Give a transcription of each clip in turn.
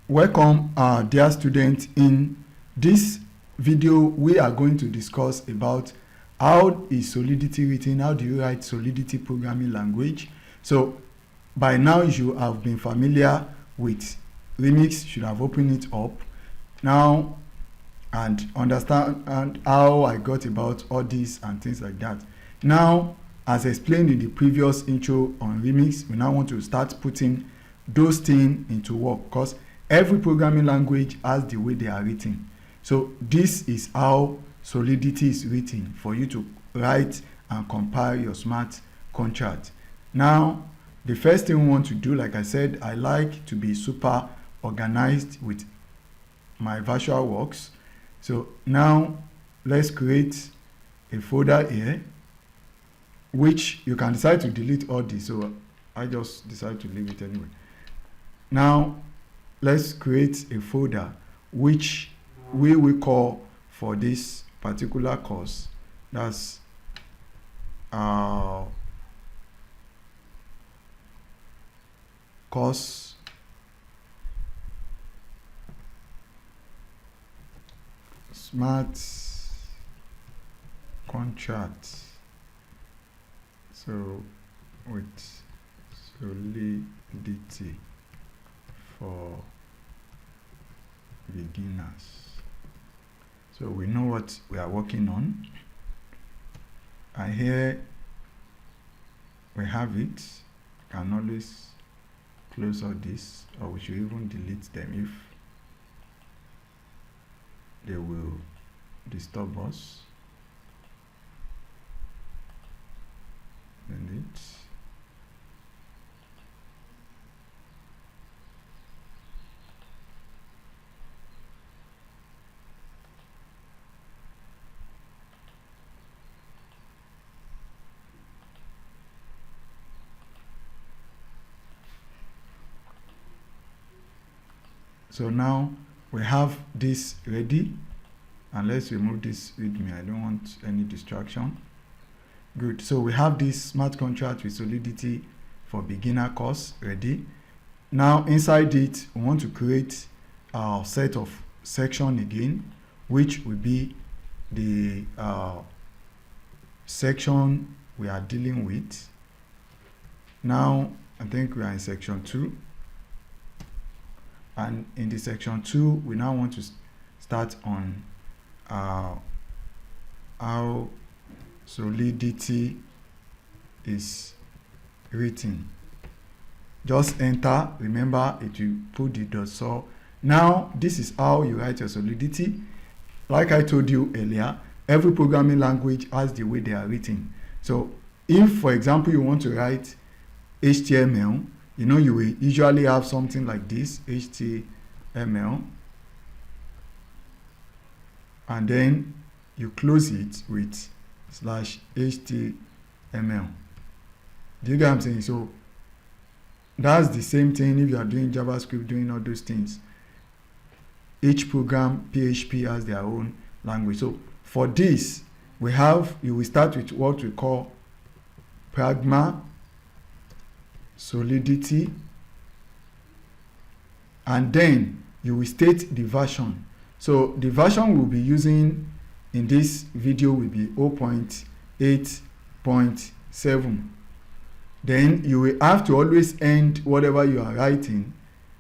Welcome, dear students. In this video, we are going to discuss about how is Solidity written, how do you write Solidity programming language. So by now you have been familiar with Remix, should have opened it up now and understand how I got about all this and things like that. Now, as explained in the previous intro on Remix, we now want to start putting those things into work, because every programming language has the way they are written. So this is how Solidity is written for you to write and compile your smart contract. Now, the first thing we want to do, like I said, I like to be super organized with my virtual works. So now let's create a folder here, which you can decide to delete all this. So I just decided to leave it anyway. Now let's create a folder which we will call for this particular course. That's course smart contract. So with Solidity for beginners. So we know what we are working on, and here we have it. Can always close all this, or we should even delete them if they will disturb us. Delete. So now we have this ready, and let's remove this readme. I don't want any distraction. Good. So we have this smart contract with Solidity for beginner course ready. Now inside it, we want to create our set of section again, which will be the section we are dealing with. Now I think we are in section 2. And in the section 2, we now want to start on how Solidity is written. Just enter. Remember, it will put the dot. So now this is how you write your Solidity. Like I told you earlier, every programming language has the way they are written. So if, for example, you want to write HTML, you know, you will usually have something like this, HTML, and then you close it with /HTML. Do you get what I'm saying? So that's the same thing if you are doing JavaScript, doing all those things. Each program, PHP, has their own language. So for this, you will start with what we call pragma Solidity, and then you will state the version. So the version we'll be using in this video will be 0.8.7. Then you will have to always end whatever you are writing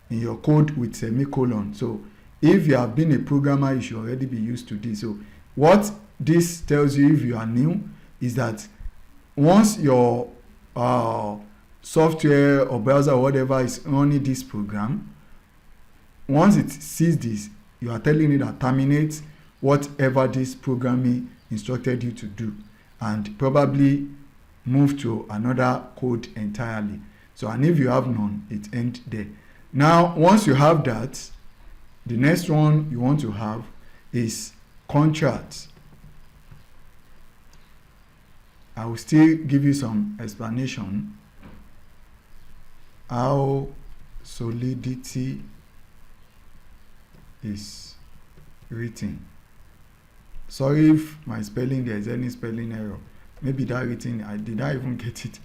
in your code with semicolon. So if you have been a programmer, you should already be used to this. So what this tells you, if you are new, is that once your software or browser or whatever is running this program, once it sees this, you are telling it that terminate whatever this programming instructed you to do, and probably move to another code entirely. So, and if you have none, it ends there. Now, once you have that, the next one you want to have is contract. I will still give you some explanation how Solidity is written. Sorry if my spelling, there is any spelling error. Maybe that written, I did not even get it.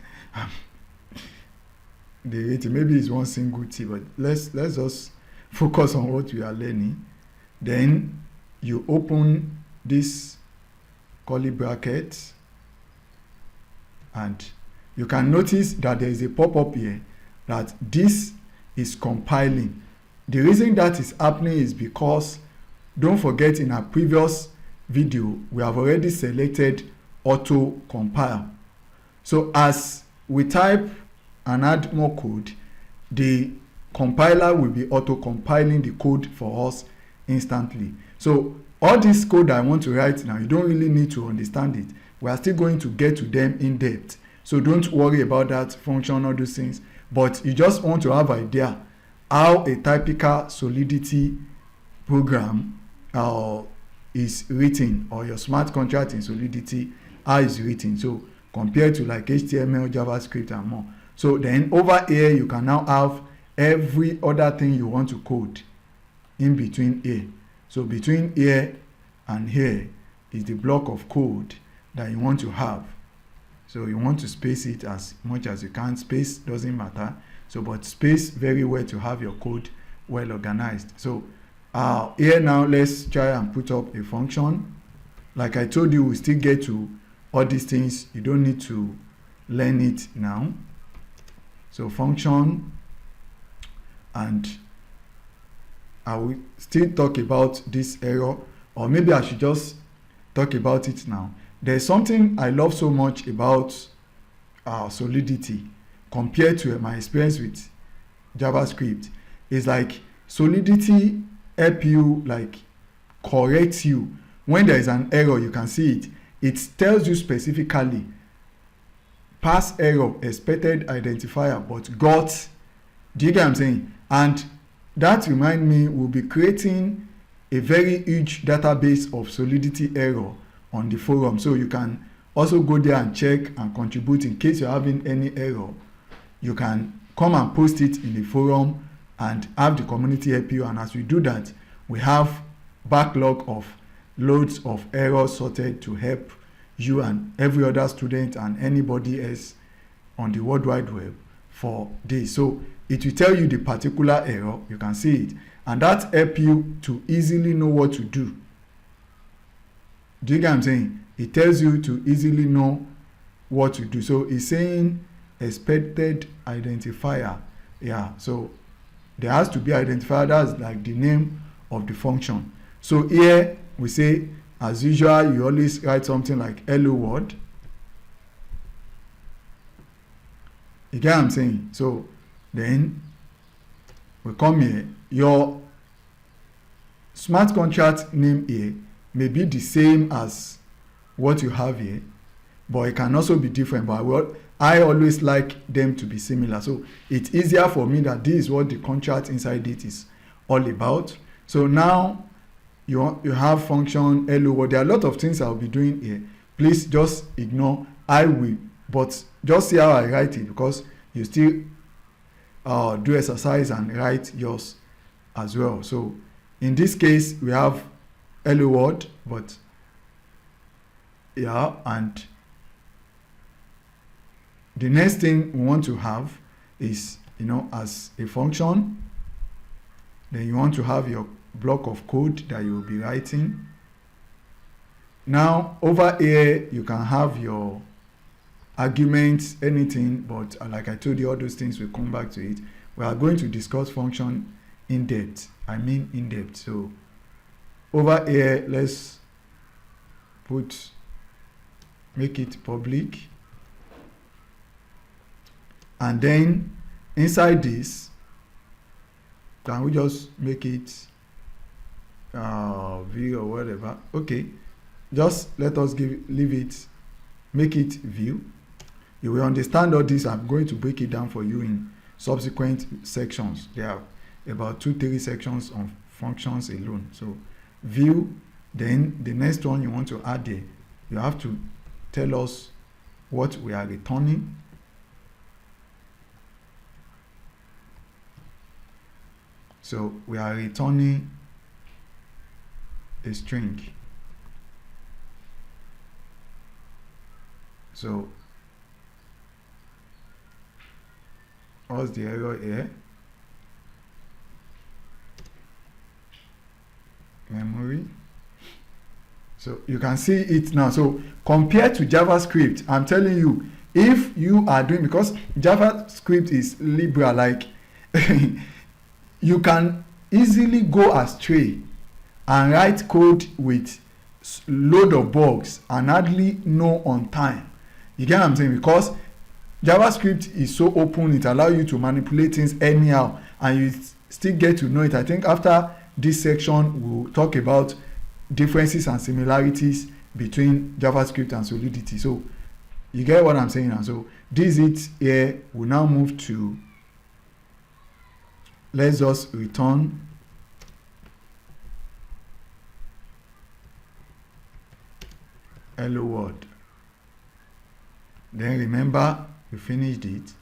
The written, maybe it's one single T, but let's just focus on what we are learning. Then you open this curly bracket, and you can notice that there is a pop-up here that this is compiling. The reason that is happening is because, don't forget, in our previous video we have already selected auto compile. So as we type and add more code, the compiler will be auto compiling the code for us instantly. So all this code I want to write now, you don't really need to understand it. We are still going to get to them in depth, so don't worry about that function, all those things. But you just want to have an idea how a typical Solidity program is written, or your smart contract in Solidity, how is written. So compared to like HTML, JavaScript and more. So then over here you can now have every other thing you want to code in between here. So between here and here is the block of code that you want to have. So you want to space it as much as you can. Space doesn't matter. So but space very well to have your code well organized. So here now let's try and put up a function. Like I told you, we still get to all these things. You don't need to learn it now. So function, and I will still talk about this error, or maybe I should just talk about it now. There's something I love so much about Solidity compared to my experience with JavaScript. Is like Solidity help you, like correct you when there is an error. You can see it. It tells you specifically pass error, expected identifier, but got. Do you get what I'm saying? And that remind me, we'll be creating a very huge database of Solidity error on the forum, so you can also go there and check and contribute in case you're having any error. You can come and post it in the forum and have the community help you. And as we do that, we have backlog of loads of errors sorted to help you and every other student and anybody else on the World Wide Web for this. So it will tell you the particular error, you can see it, and that help you to easily know what to do. Do you get what I'm saying? It tells you to easily know what to do. So it's saying expected identifier. Yeah, so there has to be identifier. That's like the name of the function. So here we say, as usual, you always write something like hello world. You get what I'm saying? So then we come here. Your smart contract name here may be the same as what you have here, but it can also be different. But I always like them to be similar, so it's easier for me that this is what the contract inside it is all about. So now you have function hello world. There are a lot of things I'll be doing here. Please just ignore. I will, but just see how I write it, because you still do exercise and write yours as well. So in this case we have hello world, but yeah, and the next thing we want to have is, as a function, then you want to have your block of code that you will be writing. Now over here you can have your arguments, anything, but like I told you, all those things, will come back to it. We are going to discuss function in depth. So over here, let's make it public, and then inside this, can we just make it view or whatever? Okay, just let us leave it, make it view. You will understand all this. I'm going to break it down for you in subsequent sections. There are about 2-3 sections on functions alone. So view, then the next one you want to add there, you have to tell us what we are returning. So we are returning a string. So what's the error here? memory. So you can see it now. So compared to JavaScript, I'm telling you, if you are doing, because JavaScript is liberal, like you can easily go astray and write code with load of bugs and hardly know on time. You get what I'm saying? Because JavaScript is so open, it allows you to manipulate things anyhow, and you still get to know it. I think after this section, we'll talk about differences and similarities between JavaScript and Solidity. So you get what I'm saying now. So this is it here. We'll now move to, let's just return hello world. Then remember, we finished it,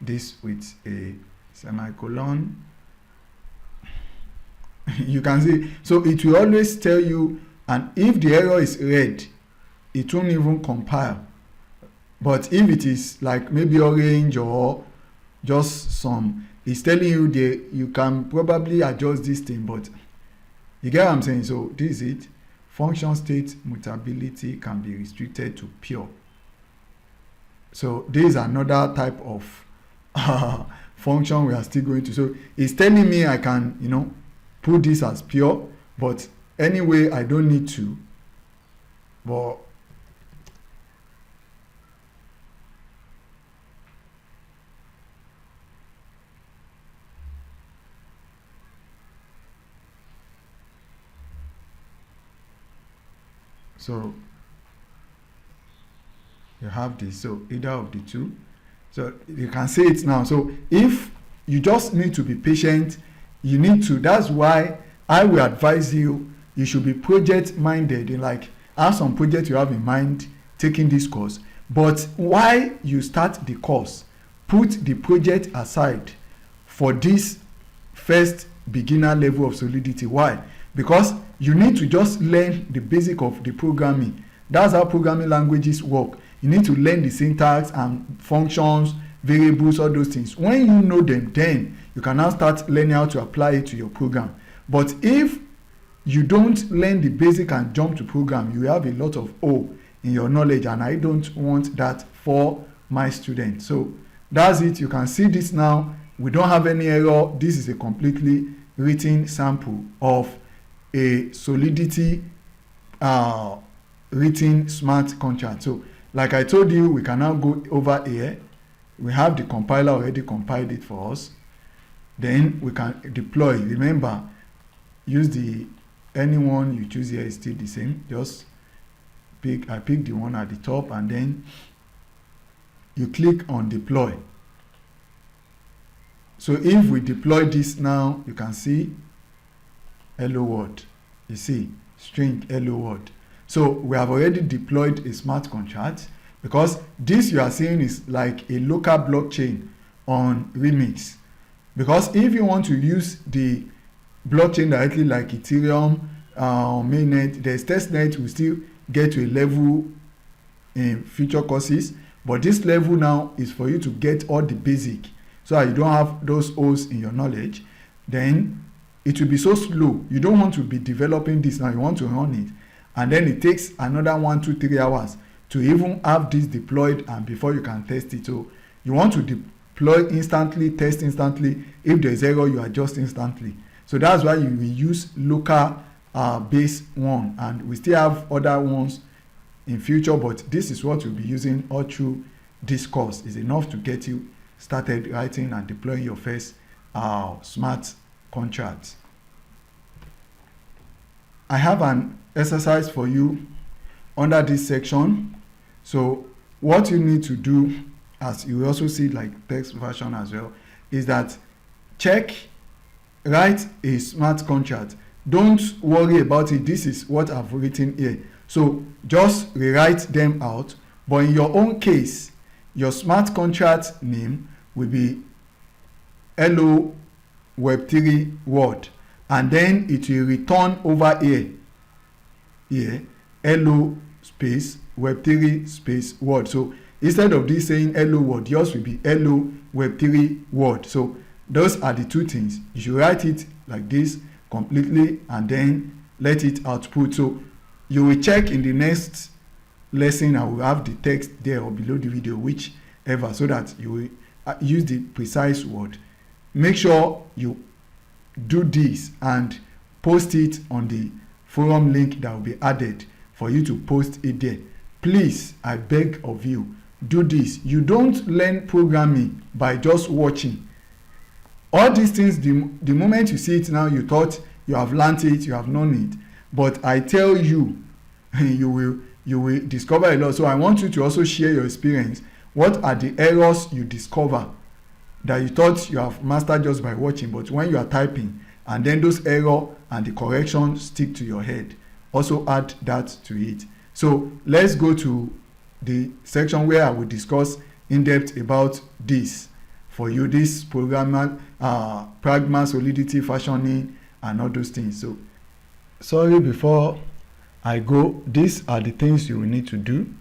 this with a semicolon. You can see, so it will always tell you, and if the error is red, it won't even compile. But if it is like maybe orange or just some, it's telling you you can probably adjust this thing, but you get what I'm saying? So this is it. Function state mutability can be restricted to pure. So this is another type of function we are still going to. So it's telling me I can, put this as pure, but anyway, I don't need to. But so you have this, so either of the two. So you can see it now. So if you just need to be patient, you need to, that's why I will advise you should be project minded, in like have some project you have in mind taking this course. But while you start the course, put the project aside for this first beginner level of Solidity. Why? Because you need to just learn the basic of the programming. That's how programming languages work. You need to learn the syntax and functions, variables, all those things. When you know them, then you can now start learning how to apply it to your program. But if you don't learn the basic and jump to program, you have a lot of O in your knowledge, and I don't want that for my students. So that's it. You can see this now. We don't have any error. This is a completely written sample of a Solidity written smart contract. So like I told you, we can now go over here. We have the compiler already compiled it for us. Then we can deploy. Remember, use the anyone you choose here is still the same. Just I pick the one at the top, and then you click on deploy. So if we deploy this now, you can see hello world. You see string hello world. So we have already deployed a smart contract, because this you are seeing is like a local blockchain on Remix. Because if you want to use the blockchain directly like Ethereum, mainnet, the testnet will still get to a level in future courses, but this level now is for you to get all the basic, so that you don't have those holes in your knowledge. Then it will be so slow. You don't want to be developing this now, you want to run it, and then it takes another 1, 2, 3 hours to even have this deployed, and before you can test it. So you want to deploy instantly, test instantly. If there's error, you adjust instantly. So that's why you will use local base one, and we still have other ones in future, but this is what we'll be using all through this course. Is enough to get you started writing and deploying your first smart contract. I have an exercise for you under this section. So what you need to do, as you also see like text version as well, is that write a smart contract. Don't worry about it. This is what I've written here. So just rewrite them out. But in your own case, your smart contract name will be hello web3 world, and then it will return over here hello space web3 space world. So instead of this saying hello world, yours will be hello web3 world. So those are the two things. You should write it like this completely, and then let it output. So you will check in the next lesson. I will have the text there or below the video, whichever, so that you will use the precise word. Make sure you do this and post it on the forum link that will be added for you to post it there. Please, I beg of you, do this. You don't learn programming by just watching. All these things, the moment you see it now, you thought you have learned it, you have known it. But I tell you, you will discover a lot. So I want you to also share your experience. What are the errors you discover that you thought you have mastered just by watching, but when you are typing, and then those errors and the corrections stick to your head? Also add that to it. So let's go to the section where I will discuss in depth about this for you, this programmer, pragma, solidity, fashioning, and all those things. So sorry, before I go, these are the things you will need to do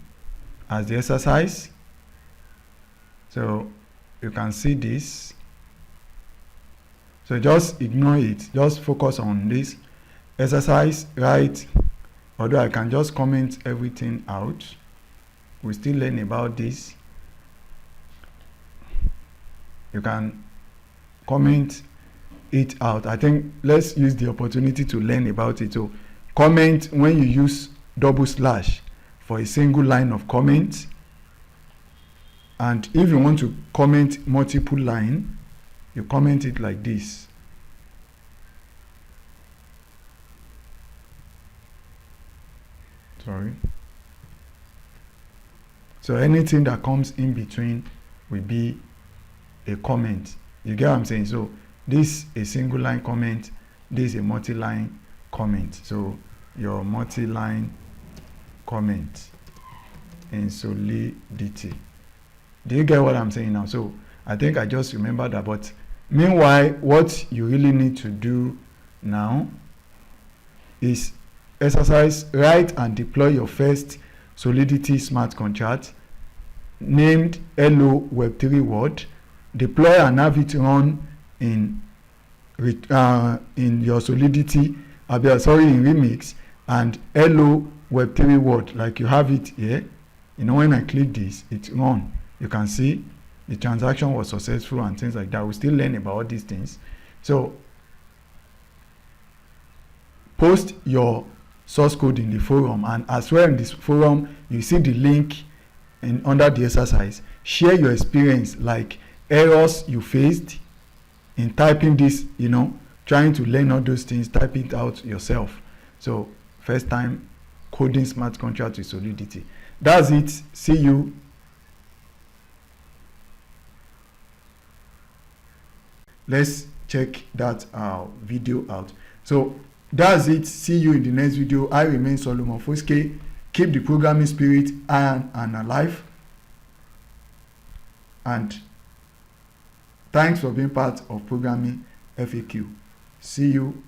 as the exercise. So you can see this. So just ignore it. Just focus on this exercise, right? Although I can just comment everything out. We still learn about this. You can comment it out. I think let's use the opportunity to learn about it. So comment when you use double slash for a single line of comment. And if you want to comment multiple line, you comment it like this. Sorry. So anything that comes in between will be a comment. You get what I'm saying? So this is a single line comment, this is a multi-line comment. So your multi-line comment in Solidity. Do you get what I'm saying now? So I think I just remembered that. But meanwhile, what you really need to do now is exercise, write and deploy your first Solidity smart contract named Hello Web3 World. Deploy and have it run in your Solidity, in Remix, and Hello Web3 World, like you have it here. You know, when I click this, it's run. You can see the transaction was successful and things like that. We'll still learn about all these things. So post your source code in the forum, and as well in this forum you see the link under the exercise. Share your experience, like errors you faced in typing this, you know, trying to learn all those things, type it out yourself. So first time coding smart contract with Solidity. That's it. See you. Let's check that video out. So that's it. See you in the next video. I remain Solomon Foske. Keep the programming spirit and alive. And thanks for being part of Programming FAQ. See you